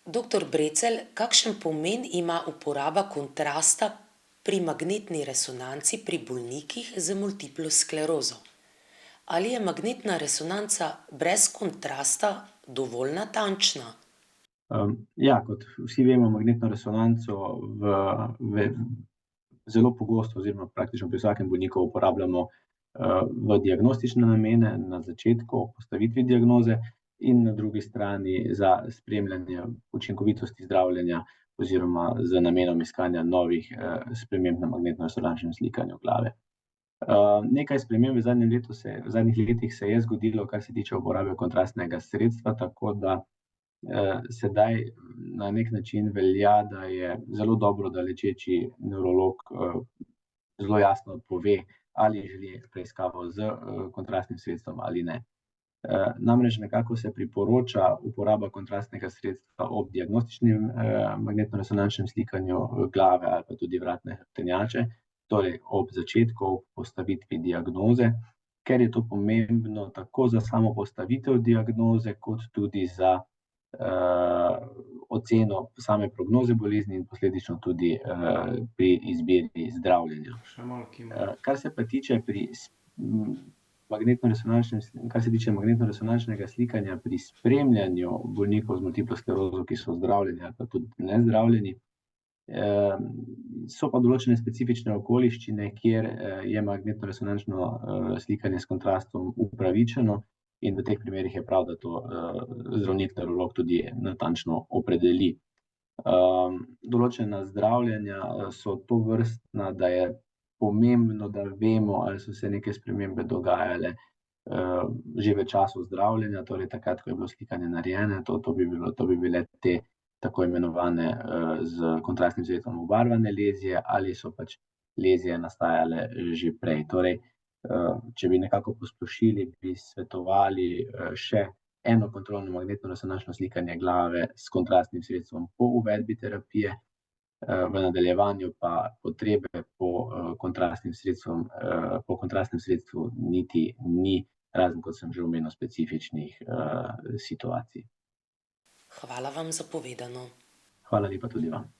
Doktor Brecelj, kakšen pomen ima uporaba kontrasta pri magnetni resonanci pri bolnikih z multiplo sklerozo? Ali je magnetna resonanca brez kontrasta dovolj natančna? Ja, kot vsi vemo, magnetno resonanco zelo pogosto oziroma praktično pri vsakem bolniku uporabljamo v diagnostične namene na začetku postavitvi diagnoze in na drugi strani za spremljanje učinkovitosti zdravljenja oziroma z namenom iskanja novih sprememb na magnetno-resonančnem slikanju glave. Nekaj sprememb v zadnjih letih se je zgodilo, kar se tiče uporabe kontrastnega sredstva, tako da sedaj na neki način velja, da je zelo dobro, da lečeči nevrolog zelo jasno pove, ali želi preiskavo s kontrastnim sredstvom ali ne. Namreč nekako se priporoča uporaba kontrastnega sredstva ob diagnostičnem magnetno-resonančnem slikanju glave ali pa tudi vratne hrbtenjače, torej ob začetku, ob postavitvi diagnoze, ker je to pomembno tako za samo postavitev diagnoze kot tudi za oceno same prognoze bolezni in posledično tudi pri izbiri zdravljenja. Kar se pa tiče magnetno-resonančnega slikanja pri spremljanju bolnikov z multiplo sklerozo, ki so zdravljeni ali pa tudi nezdravljeni, so pa določene specifične okoliščine, kjer je magnetno-resonančno slikanje s kontrastom upravičeno, in v teh primerih je prav, da to zdravnik nevrolog tudi natančno opredeli. Določena zdravljenja so tovrstna, da je pomembno, da vemo, ali so se neke spremembe dogajale že v času zdravljenja, torej takrat, ko je bilo slikanje narejeno, to bi bile te tako imenovane s kontrastnim sredstvom obarvane lezije ali so pač lezije nastajale že prej. Torej, če bi nekako posplošili, bi svetovali še eno kontrolno magnetno-resonančno slikanje glave s kontrastnim sredstvom po uvedbi terapije, v nadaljevanju pa potrebe po kontrastnem sredstvu niti ni, razen kot sem že omenil, specifičnih situacij. Hvala vam za povedano. Hvala lepa tudi vam.